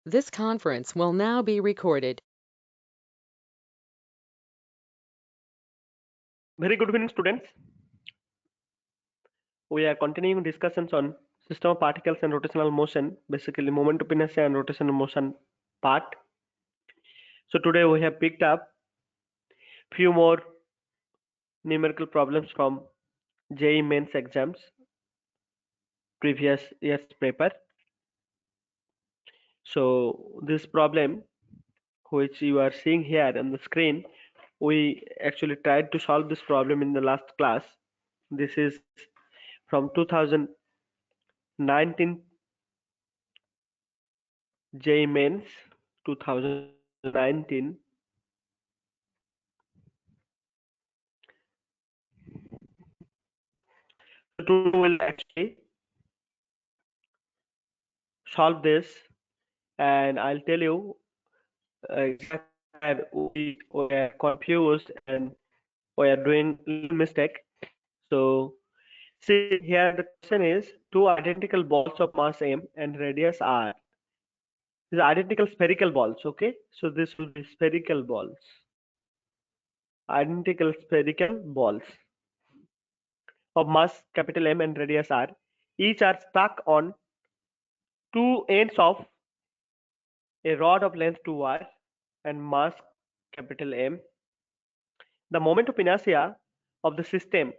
This conference will now be recorded. Very good evening, students. We are continuing discussions on system of particles and rotational motion, basically moment of inertia and rotational motion part. So today we have picked up few more numerical problems from JEE mains exams, previous year's paper. So this problem, which you are seeing here on the screen, we actually tried to solve this problem in the last class. This is from 2019 JEE mains 2019. So today we'll actually solve this, and I'll tell you exactly where we were confused and we are doing little mistake. So see here the question is two identical balls of mass m and radius r. These are identical spherical balls, okay? So this will be spherical balls. Identical spherical balls of mass capital M and radius r. Each are stuck on two ends of a rod of length 2r and mass capital M. The moment of inertia of the system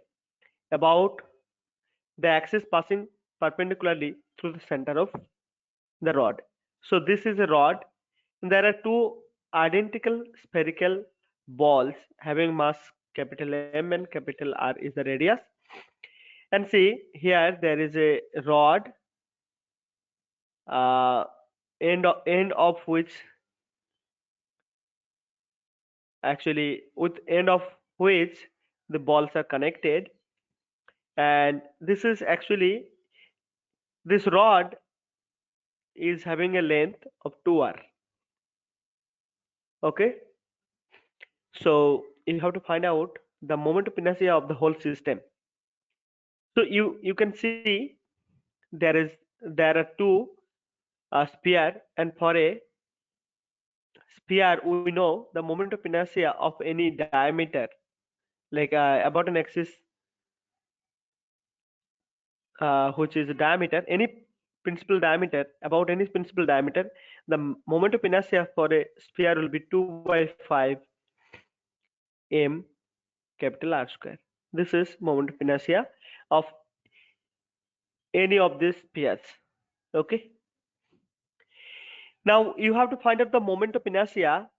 about the axis passing perpendicularly through the center of the rod. So this is a rod, and there are two identical spherical balls having mass capital M and capital R is the radius. And see here there is a rod, end of which actually with end of which the balls are connected, and this is actually this rod is having a length of 2r. Okay, so you have to find out the moment of inertia of the whole system. So you can see there are two sphere, and for a sphere we know the moment of inertia of any diameter, like about an axis which is a diameter, any principal diameter, about any principal diameter, the moment of inertia for a sphere will be 2 by 5 m capital R square. This is moment of inertia of any of these spheres. Okay. Now you have to find out the moment of inertia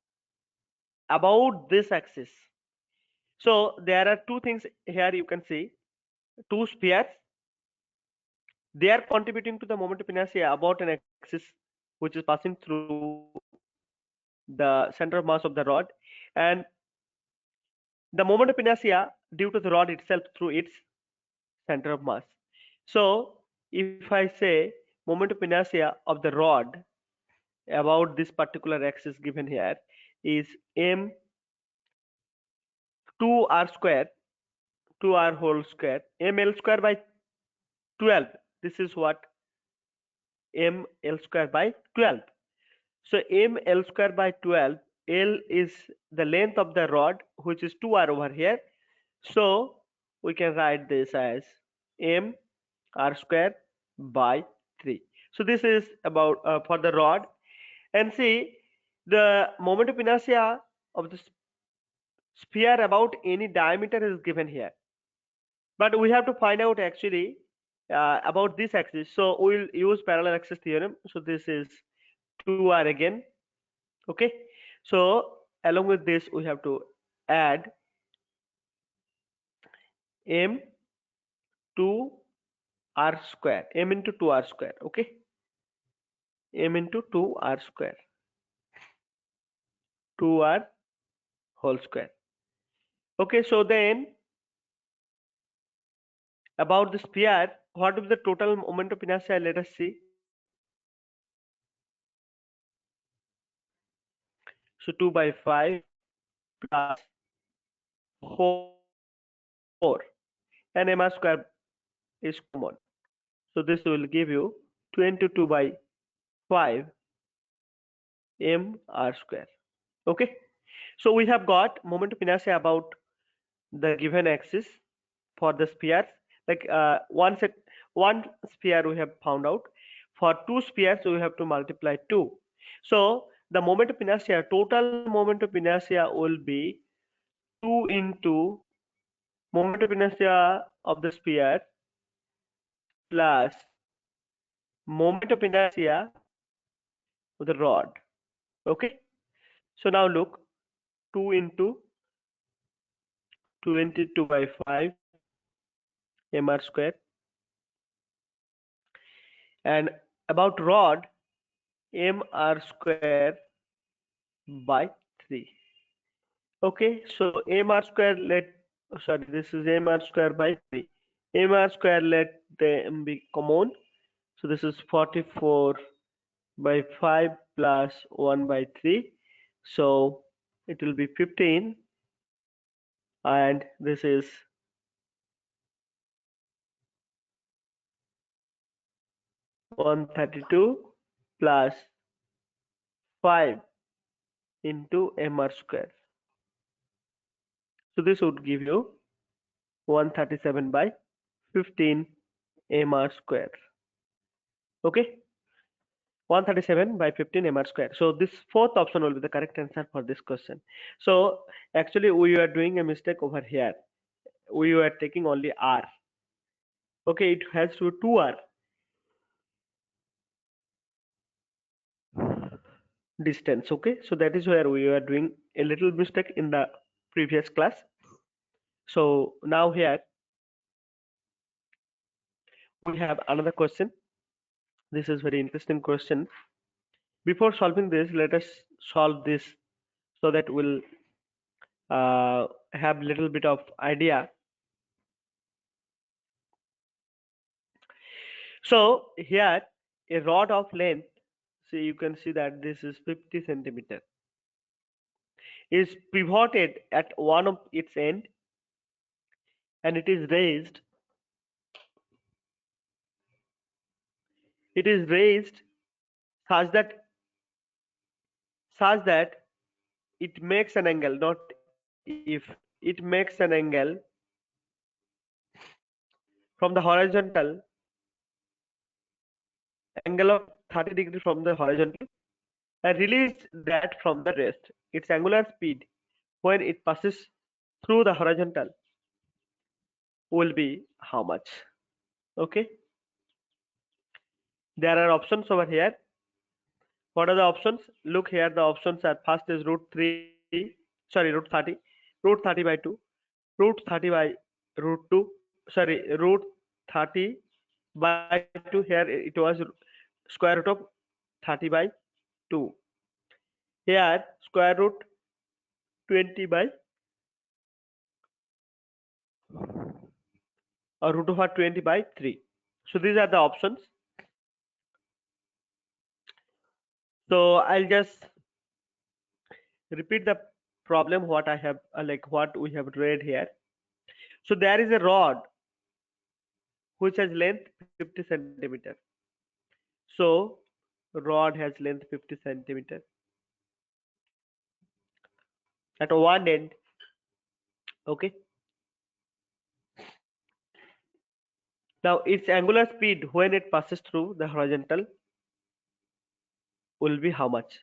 about this axis. So there are two things here you can see. Two spheres, they are contributing to the moment of inertia about an axis which is passing through the center of mass of the rod, and the moment of inertia due to the rod itself through its center of mass. So if I say moment of inertia of the rod about this particular axis given here is m 2r square, 2r whole square, ml square by 12. This is what ml square by 12. So ml square by 12, L is the length of the rod, which is 2r over here. So we can write this as m r square by 3. So this is about for the rod. And see the moment of inertia of the sphere about any diameter is given here. But we have to find out actually about this axis. So we'll use parallel axis theorem. So this is 2r again. Okay. So along with this, we have to add m 2r square, m into 2r square. Okay. M into 2r square, 2r whole square. Okay. So then about the sphere, what is the total moment of inertia? Let us see. So 2 by 5 plus 4 and mr square is common. So this will give you 22 by 5 mr square. Okay, so we have got moment of inertia about the given axis for the spheres. Like one sphere we have found out. For two spheres we have to multiply 2. So the moment of inertia, total moment of inertia will be 2 into moment of inertia of the sphere plus moment of inertia of the rod. Okay, so now look, 2 into 22 by 5 mr square, and about rod mr square by 3. Okay, so mr square, let, sorry, this is mr square by 3. Mr square, let them be common. So this is 44 by 5 plus 1 by 3. So it will be 15, and this is 132 plus 5 into mr square. So this would give you 137 by 15 mr square. Okay, 137 by 15 mr square. So this fourth option will be the correct answer for this question. So actually we are doing a mistake over here. We were taking only r. Okay, it has to 2r distance. Okay, so that is where we were doing a little mistake in the previous class. So now here we have another question. This is very interesting question. Before solving this, let us solve this so that we'll have little bit of idea. So here a rod of length, so you can see that this is 50 centimeter, is pivoted at one of its end, and it is raised such that it makes an angle, not if, it makes an angle from the horizontal, angle of 30 degree from the horizontal, and release that from the rest. Its angular speed when it passes through the horizontal will be how much? Okay, there are options over here. What are the options? Look here, the options are: first is root 3, sorry, root 30, root 30 by 2, root 30 by root 2, sorry, root 30 by 2. Here it was square root of 30 by 2. Here square root 20 by, or root over 20 by 3. So these are the options. So I'll just repeat the problem what I have like what we have read here. So there is a rod which has length 50 centimeter. So rod has length 50 centimeter at one end. Okay, now its angular speed when it passes through the horizontal will be how much?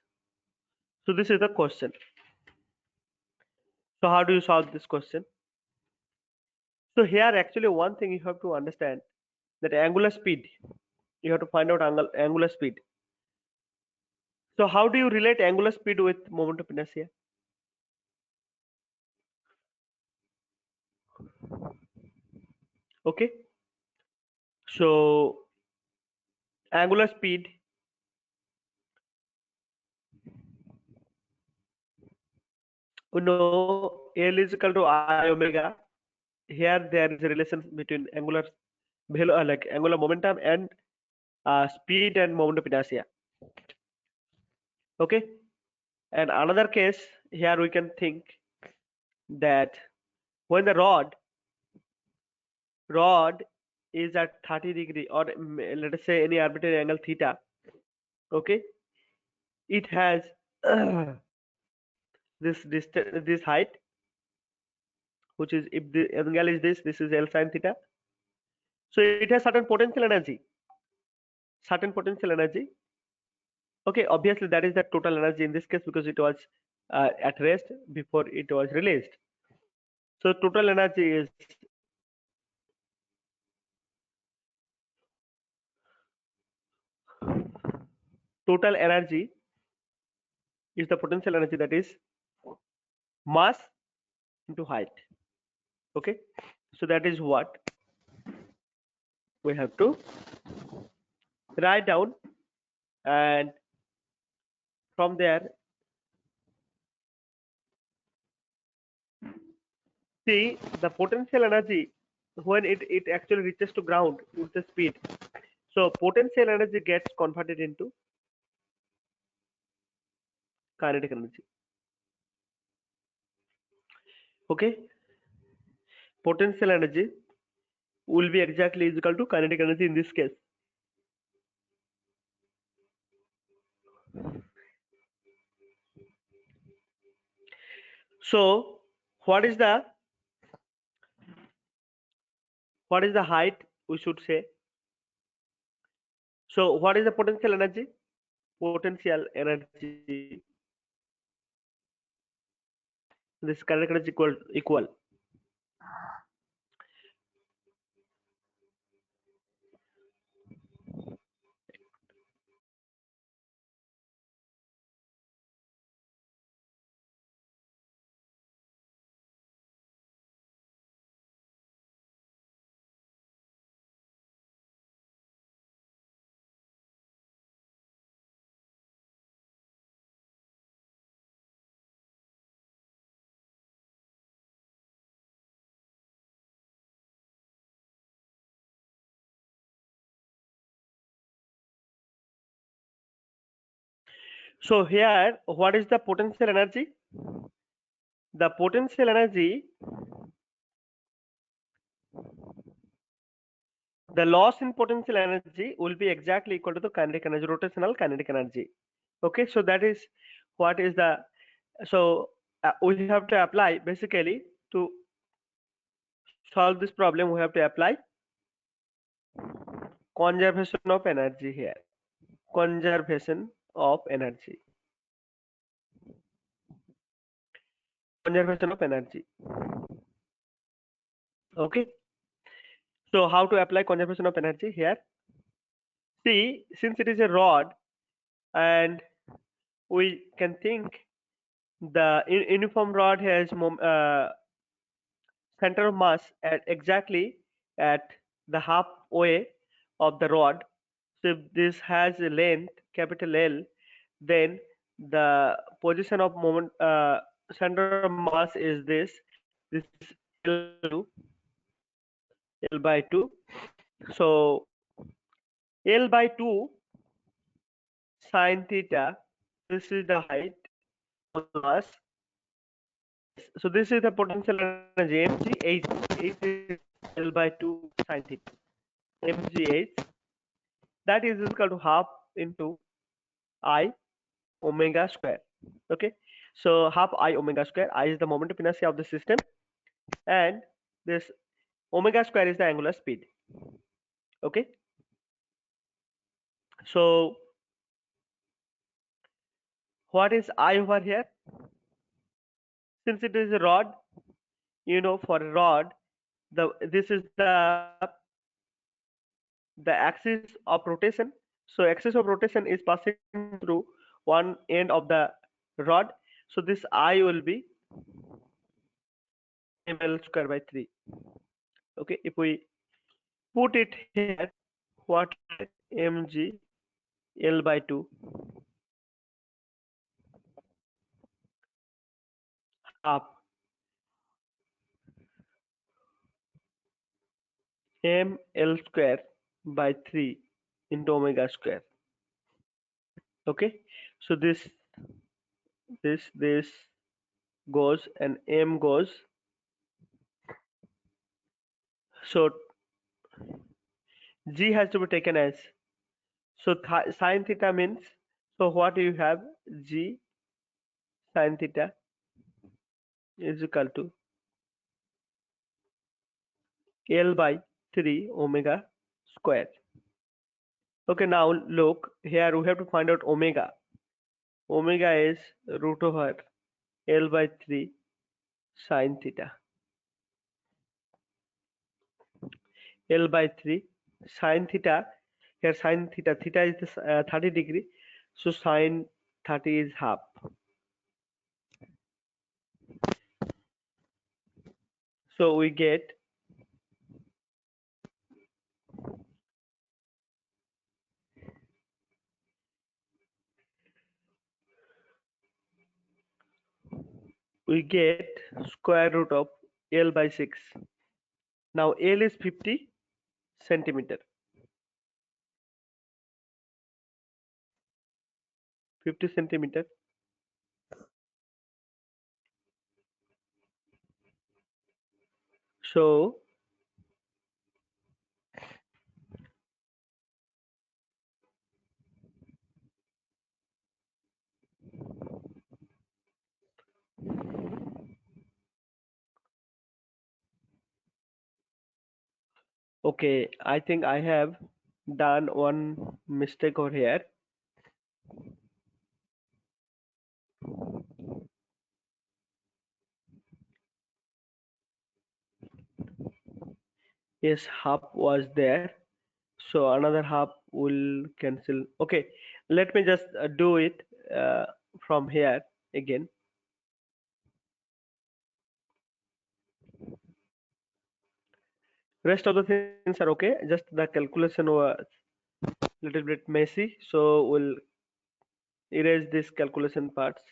So this is the question. So how do you solve this question? So here actually one thing you have to understand, that angular speed, you have to find out angular speed. So how do you relate angular speed with moment of inertia? Okay, so angular speed, you know, L is equal to I omega. Here there is a relation between angular like angular momentum and speed and moment of inertia. Okay, and another case here we can think that when the rod is at 30 degree, or let us say any arbitrary angle theta. Okay, it has this height, which is, if the angle is this is L sine theta. So it has certain potential energy. Certain potential energy. Okay, obviously that is the total energy in this case because it was at rest before it was released. So total energy is total energy is the potential energy, that is mass into height. Okay, so that is what we have to write down, and from there, see the potential energy when it actually reaches to ground with the speed. So potential energy gets converted into kinetic energy. Okay, potential energy will be exactly is equal to kinetic energy in this case. So what is the height, we should say. So what is the potential energy? Potential energy, this kinetic energy equal. So here, what is the potential energy? The potential energy, the loss in potential energy will be exactly equal to the kinetic energy, rotational kinetic energy. Okay, so that is what is the, so we have to apply basically to solve this problem. We have to apply conservation of energy here. Conservation of energy. Conservation of energy. Okay. So how to apply conservation of energy here? See, since it is a rod, and we can think the uniform rod has center of mass at exactly at the halfway of the rod. So if this has a length capital L, then the position of moment center of mass is this. This is L by 2. So L by 2 sine theta. This is the height of the mass. So this is the potential energy mgh. H is L by 2 sine theta. Mgh, that is equal to half into I omega square. Okay, so half I omega square. I is the moment of inertia of the system, and this omega square is the angular speed. Okay, so what is I over here? Since it is a rod, for a rod, this is the axis of rotation. So axis of rotation is passing through one end of the rod. So this I will be ml square by 3. Okay, if we put it here, what mg L by 2 half m L square by 3 into omega square. Okay, so this goes and m goes. So g has to be taken as, so sine theta means, so what you have, g sine theta is equal to L by 3 omega square. Okay, now look here, we have to find out omega. Omega is root over L by 3 sine theta. L by 3 sine theta. Here sine theta, theta is this, 30 degree. So sine 30 is half. So we get square root of L by 6. Now L is 50 centimeter. 50 centimeter. So okay, I think I have done one mistake over here. Yes, half was there. So another half will cancel. Okay, let me just do it from here again. Rest of the things are okay. Just the calculation was little bit messy. So we'll erase this calculation parts.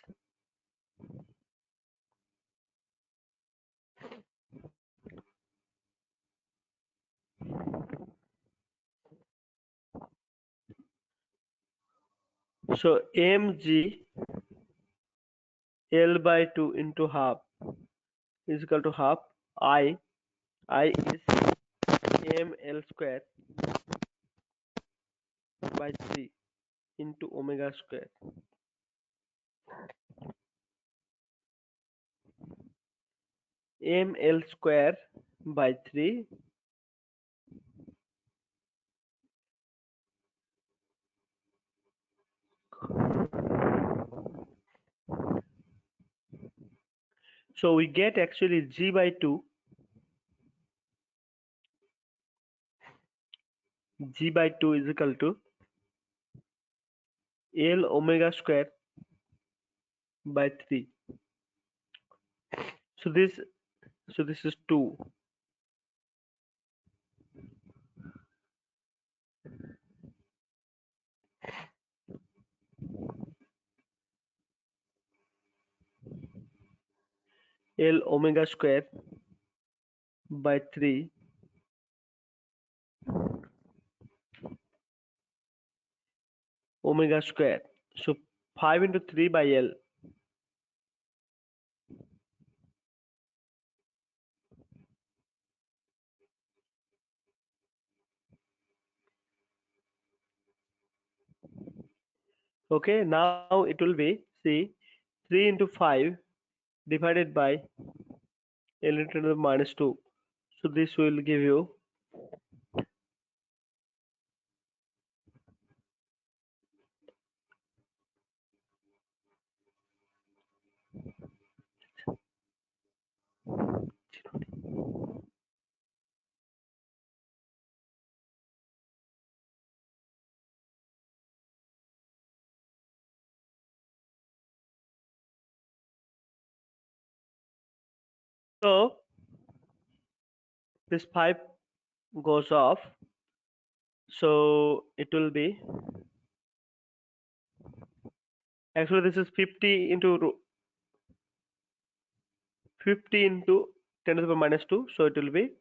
So mg L by 2 into half is equal to half I is m L square by 3 into omega square. M L square by 3 so we get actually G by 2 is equal to L omega square by 3. So this is 2. L omega square by 3 omega square. So 5 into 3 by L. Okay, now it will be, see, 3 into 5 divided by L into the minus 2. So this will give you so this 5 goes off. So it will be actually this is 50 into 10 to the power minus 2. So it will be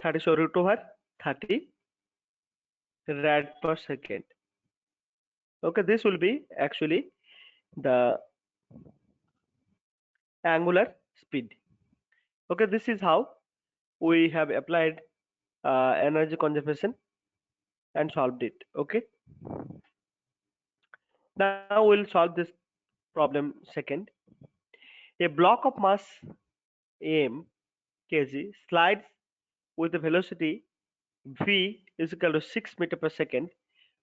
30. So root over 30 rad per second. Okay, this will be actually the angular speed. Okay, this is how we have applied energy conservation and solved it. Okay, now we'll solve this problem second. A block of mass m kg slides with a velocity v is equal to 6 meter per second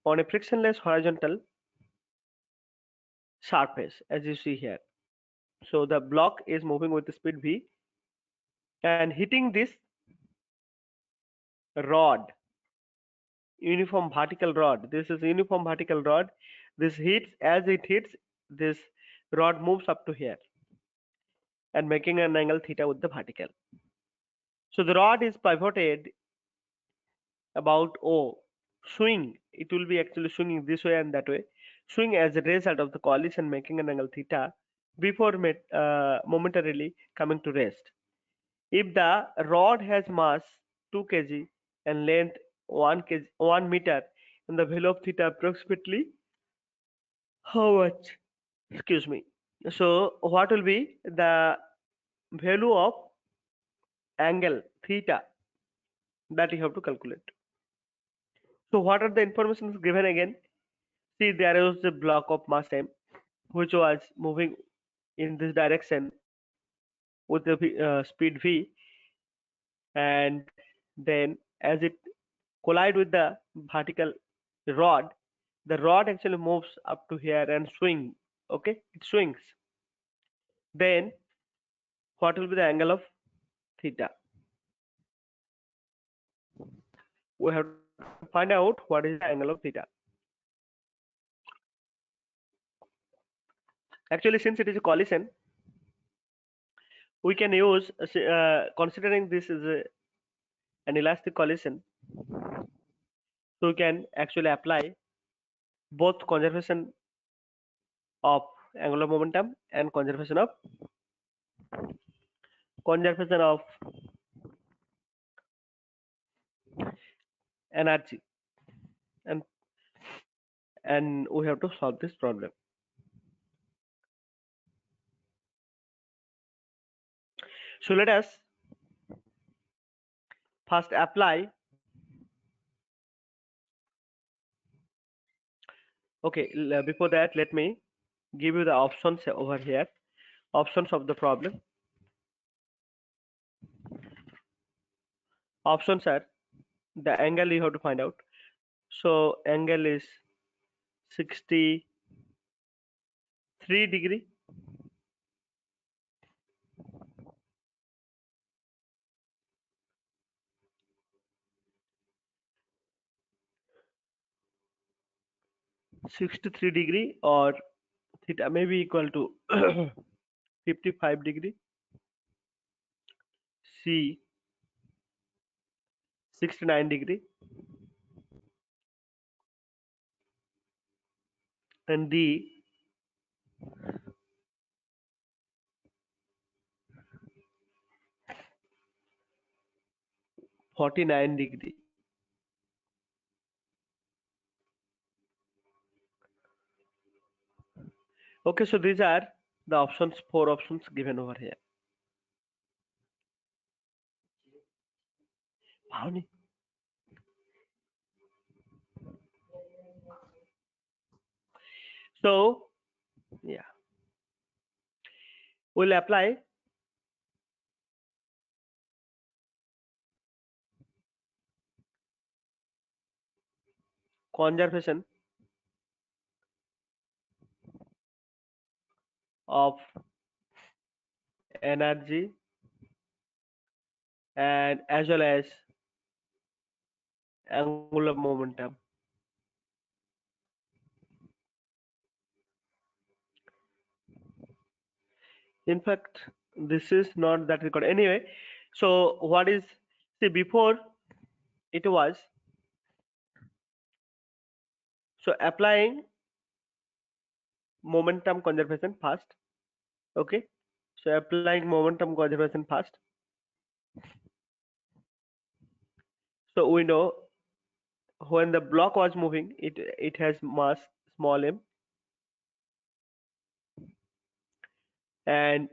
on a frictionless horizontal surface, as you see here. So the block is moving with the speed v and hitting this rod, uniform vertical rod. This is uniform vertical rod. This hits, as it hits, this rod moves up to here and making an angle theta with the vertical. So the rod is pivoted about O. Swing, it will be actually swinging this way and that way. Swing as a result of the collision making an angle theta before momentarily coming to rest. If the rod has mass 2 kg and length 1 meter, and the value of theta approximately how much? Excuse me. So what will be the value of angle theta that you have to calculate? So what are the informations given again? See, there was a block of mass m which was moving in this direction with the speed v, and then as it collide with the vertical rod, the rod actually moves up to here and swing. Okay, it swings. Then what will be the angle of theta? We have to find out what is the angle of theta. Actually, since it is a collision, we can use considering this is an elastic collision, so we can actually apply both of angular momentum and conservation of energy, and we have to solve this problem. So let us first apply. Okay, before that, let me give you the options over here. Options of the problem. Options are the angle you have to find out. So angle is 63 degree, 63 degree, or theta may be equal to 55 degree, C 69 degree, and D 49 degree. Okay, so these are the options, 4 options given over here. Bhavani. So yeah, we'll apply conservation of energy and as well as angular momentum. In fact, this is not that record anyway. So what is, see, before it was, so applying momentum conservation first. Okay, so applying momentum conservation first. So we know when the block was moving, it has mass small m, and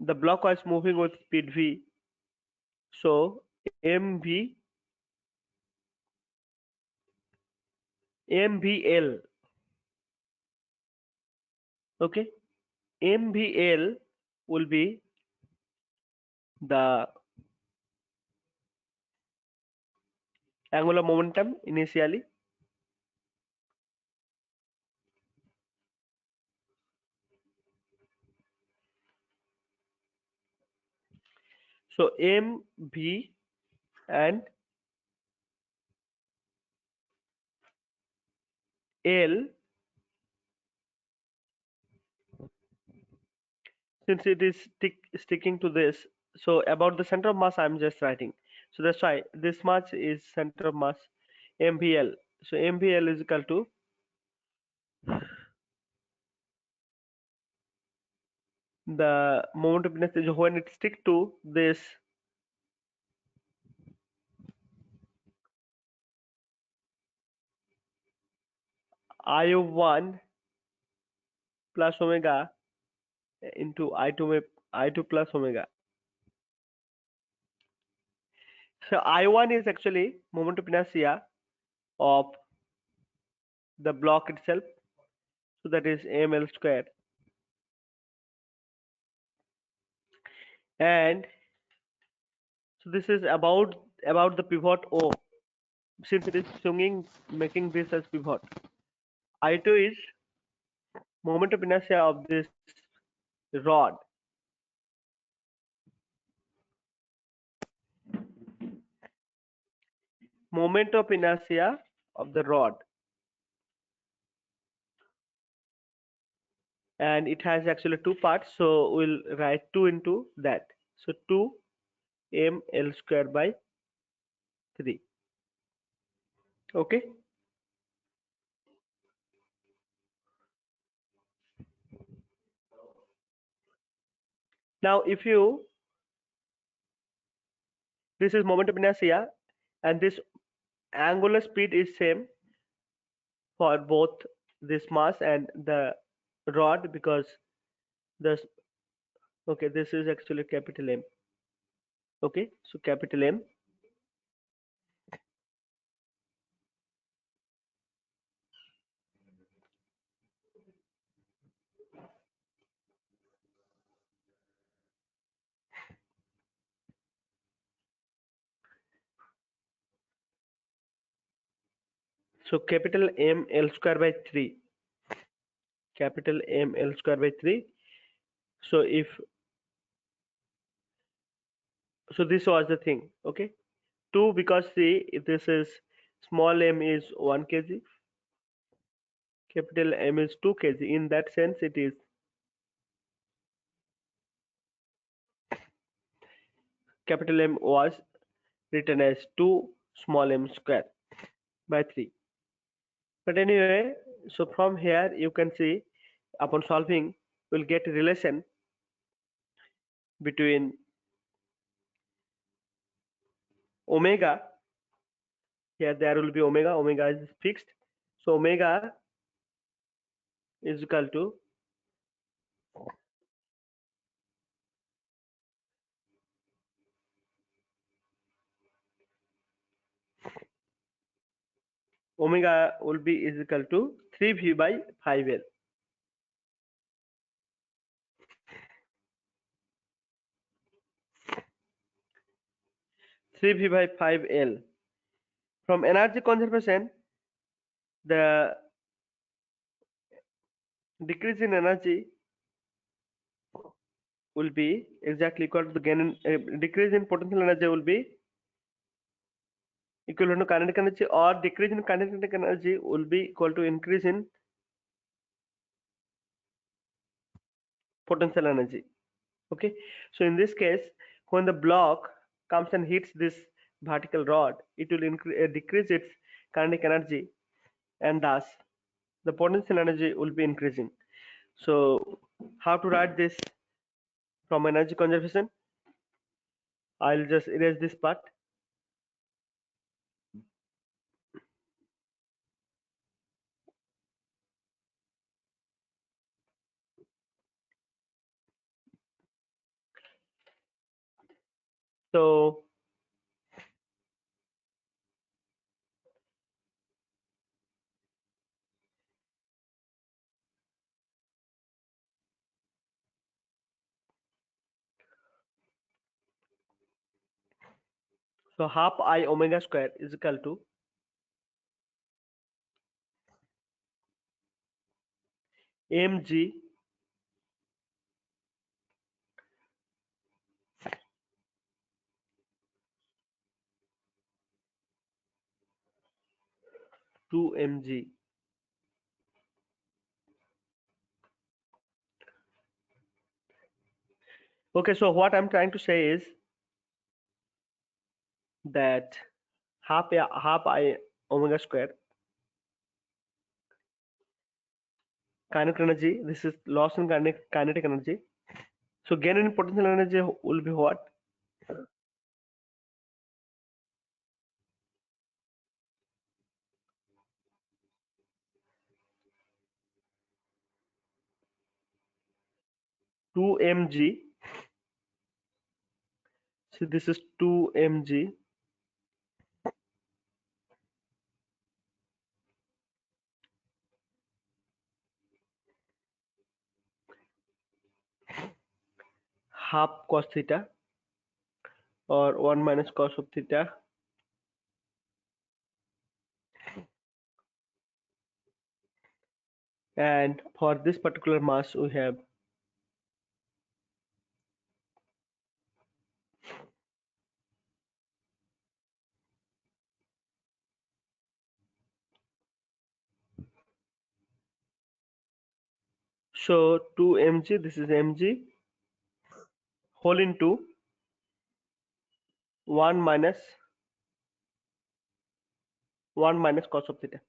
the block was moving with speed v. So mvl. Okay, MVL will be the angular momentum initially. So MV and L, since it is sticking to this, so about the center of mass I'm just writing. So that's why this much is center of mass, MVL. So MVL is equal to the moment of inertia when it stick to this I1 plus omega into I2 plus omega. So I1 is actually moment of inertia of the block itself. So that is ml square. And so this is about the pivot O. Since it is swinging, making this as pivot. I2 is moment of inertia of this rod. Moment of inertia of the rod. And it has actually two parts, so we'll write 2 into that. So 2 ml square by 3. Okay. Now if you, this is moment of inertia and this angular speed is same for both this mass and the rod, because the, okay, this is actually capital M. Okay, so capital M. So capital M L square by 3. Capital M L square by 3. So if, so this was the thing. Okay, 2, because see this is small m is 1 kg, capital M is 2 kg. In that sense, it is capital M was written as 2 small m square by 3. But anyway, so from here you can see, upon solving, we'll get a relation between omega. Here there will be omega. Omega is fixed. So omega is equal to omega will be is equal to 3v by 5l. 3v by 5l. From energy conservation, the decrease in energy will be exactly equal to the gain in, decrease in potential energy will be equivalent to kinetic energy, or decrease in kinetic energy will be equal to increase in potential energy. Okay, so in this case, when the block comes and hits this vertical rod, it will decrease its kinetic energy, and thus the potential energy will be increasing. So how to write this from energy conservation? I'll just erase this part. So So half I omega square is equal to mg 2 mg. Okay, so what I'm trying to say is that half I omega square kinetic energy. This is loss in kinetic energy. So gain in potential energy will be what? Two mg. So this is 2 mg half cos theta or 1 minus cos of theta, and for this particular mass we have so 2 mg, this is mg whole into 1 minus cos of theta.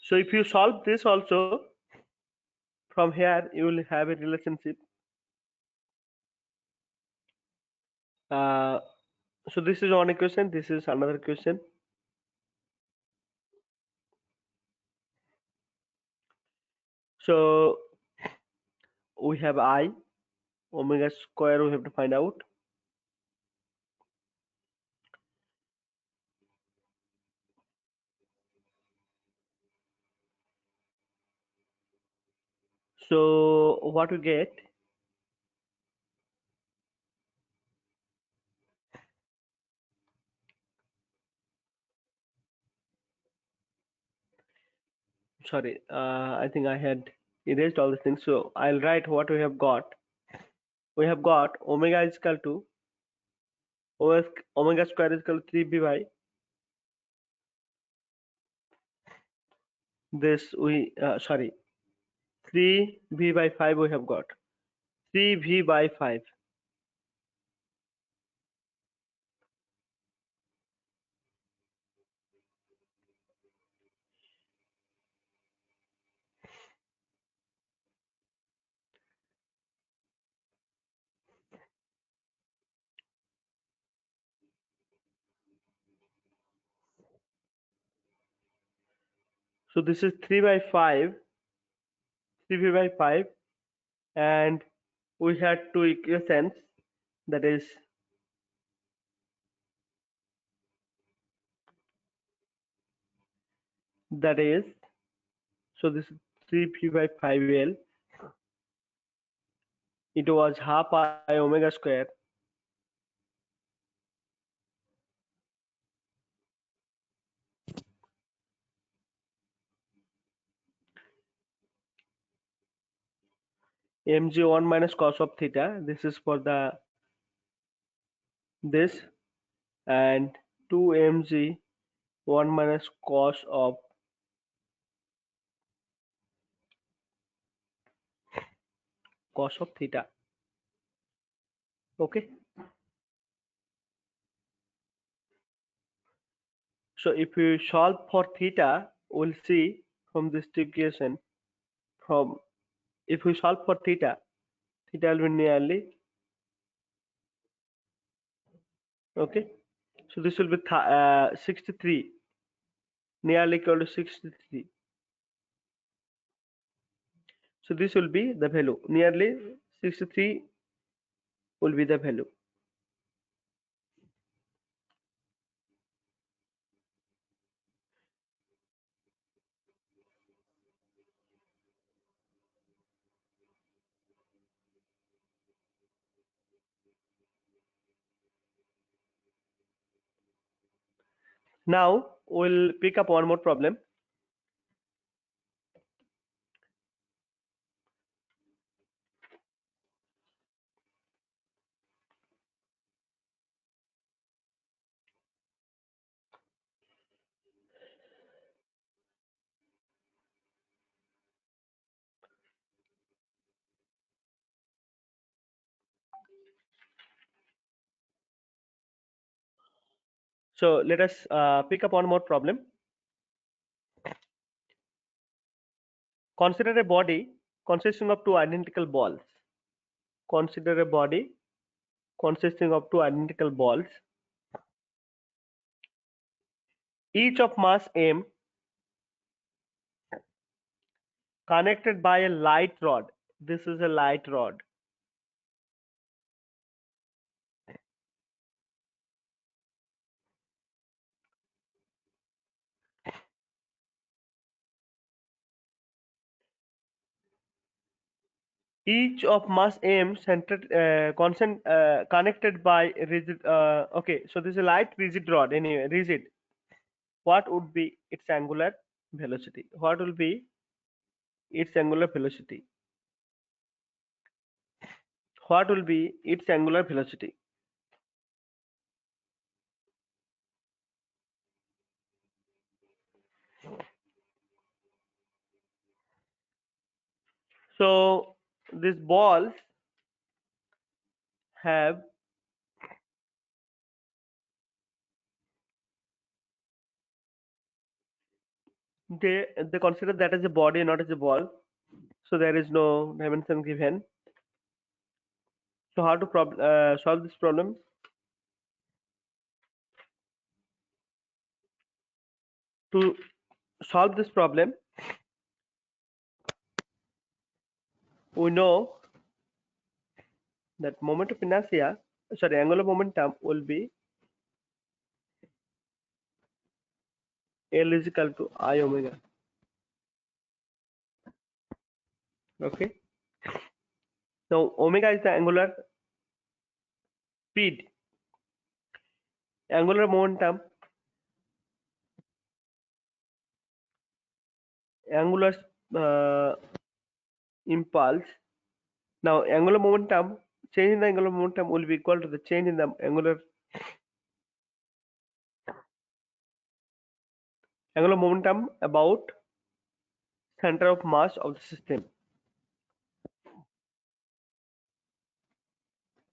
So if you solve this also, from here you will have a relationship. So this is one equation, this is another equation. So we have I omega square we have to find out. So what we get, sorry, I think I had erased all these things. So I'll write what we have got. We have got omega is equal to omega square is equal to 3b by this we sorry 3v by 5 we have got 3v by 5. So this is 3 by 5, 3v by 5, and we had two equations, that is so this is 3v by 5l. It was half I omega square mg 1 minus cos of theta. This is for the this, and 2 mg 1 minus cos of theta. Okay, so if we solve for theta, we'll see from this equation, from if we solve for theta, theta will be nearly, okay, so this will be 63, nearly equal to 63. So this will be the value, nearly 63 will be the value. Now we'll pick up one more problem. So let us pick up one more problem. Consider a body consisting of two identical balls. Consider a body consisting of two identical balls, each of mass m, connected by a light rod. This is a light rod. Each of mass m connected by rigid. Okay, so this is a light rigid rod. Anyway, rigid. What would be its angular velocity? What will be its angular velocity? What will be its angular velocity? So these balls have they consider that as a body, not as a ball. So there is no dimension given. So how to solve this problem? To solve this problem, we know that moment of inertia, sorry, angular momentum will be L is equal to I omega. Okay. Now omega is the angular speed. Angular momentum, angular uh, impulse. Now angular momentum, change in the angular momentum will be equal to the change in the angular momentum about center of mass of the system.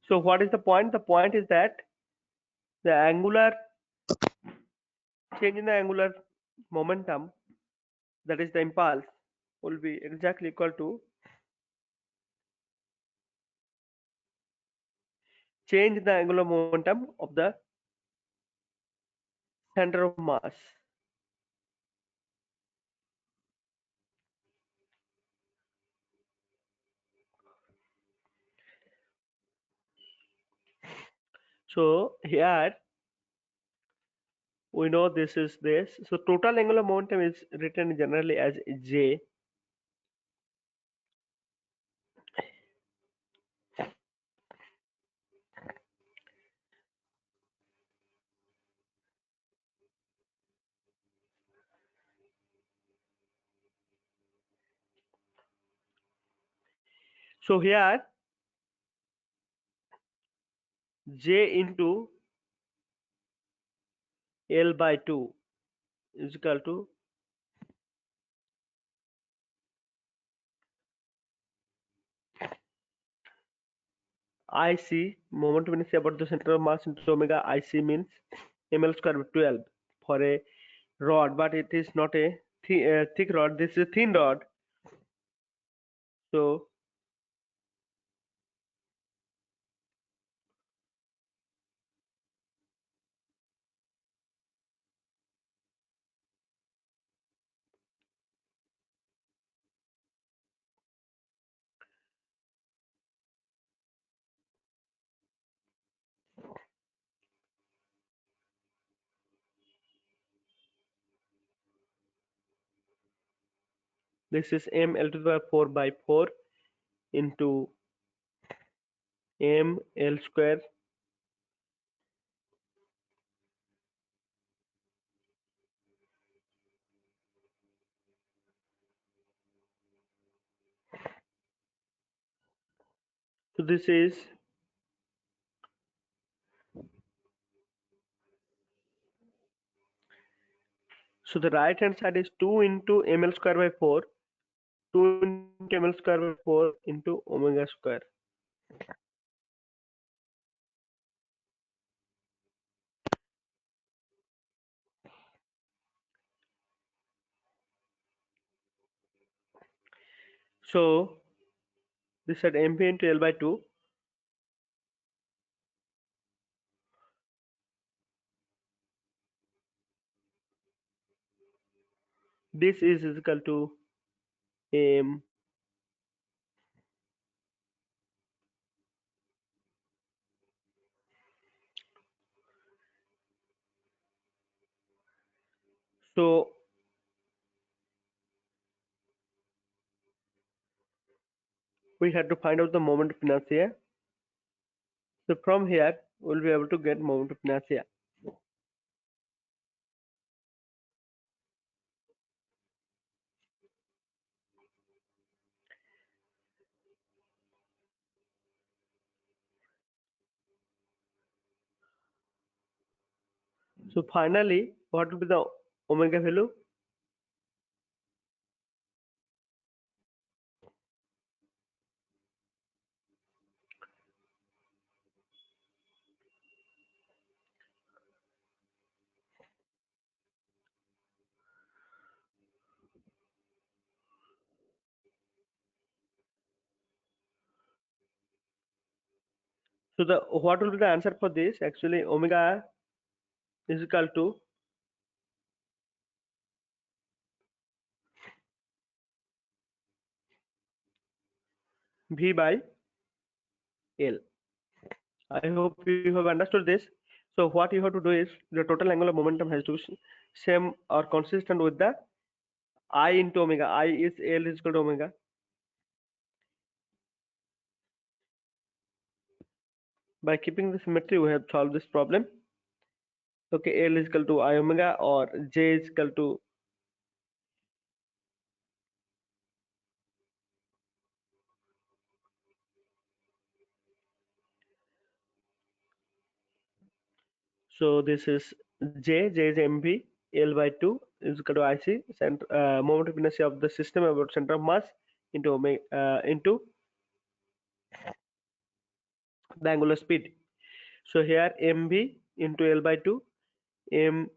So what is the point? The point is that the angular change in the angular momentum, that is the impulse, will be exactly equal to change in the angular momentum of the center of mass. So here we know this is this. So total angular momentum is written generally as J. So here J into L by 2 is equal to IC, momentum inertia about the center of mass, into omega. IC means ml square by 12 for a rod, but it is not a thick rod. This is a thin rod. So this is ml to the power 4 by 4 into ml square So this is so the right hand side is 2 into ml square by 4, 2 into ml square by 4 into omega square. So this at mp into L by 2. This is equal to m. So we had to find out the moment of inertia. So from here we'll be able to get moment of inertia. So finally, what will be the omega value? So the what will be the answer for this? Actually, omega is equal to V by L. I hope you have understood this. So what you have to do is the total angular momentum has to be same or consistent with the I into omega. I is L is equal to omega. By keeping the symmetry, we have solved this problem. Okay, L is equal to I omega or J is equal to so this is J is mv, L by 2 is equal to IC, moment of inertia of the system about center of mass into omega into the angular speed. So here mv into L by 2, m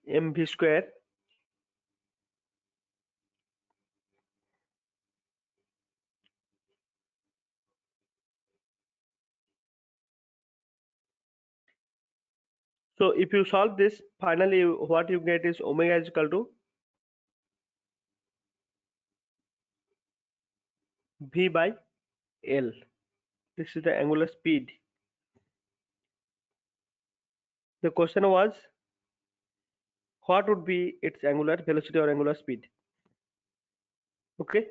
mv square. So if you solve this, finally what you get is omega is equal to v by L. This is the angular speed. The question was what would be its angular velocity or angular speed. Okay.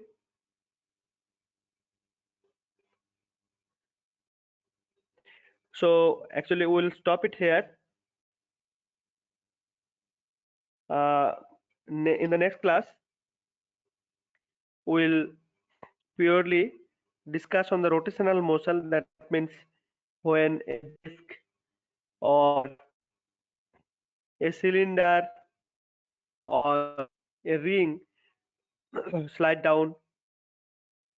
So actually we'll stop it here. Uh, in the next class, we'll purely discuss on the rotational motion. That means when a disk or a cylinder or a ring slide down,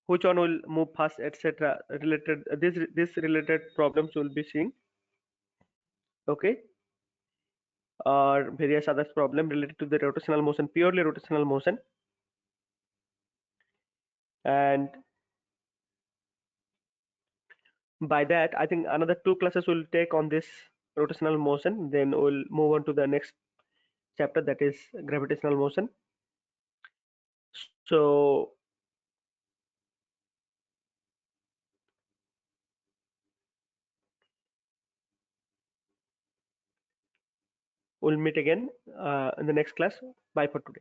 which one will move fast, etc. Related this related problems we'll be seeing. Okay, or various other problem related to the rotational motion, purely rotational motion. And by that, I think another 2 classes will take on this rotational motion. Then we'll move on to the next chapter, that is gravitational motion. So we'll meet again in the next class. Bye for today.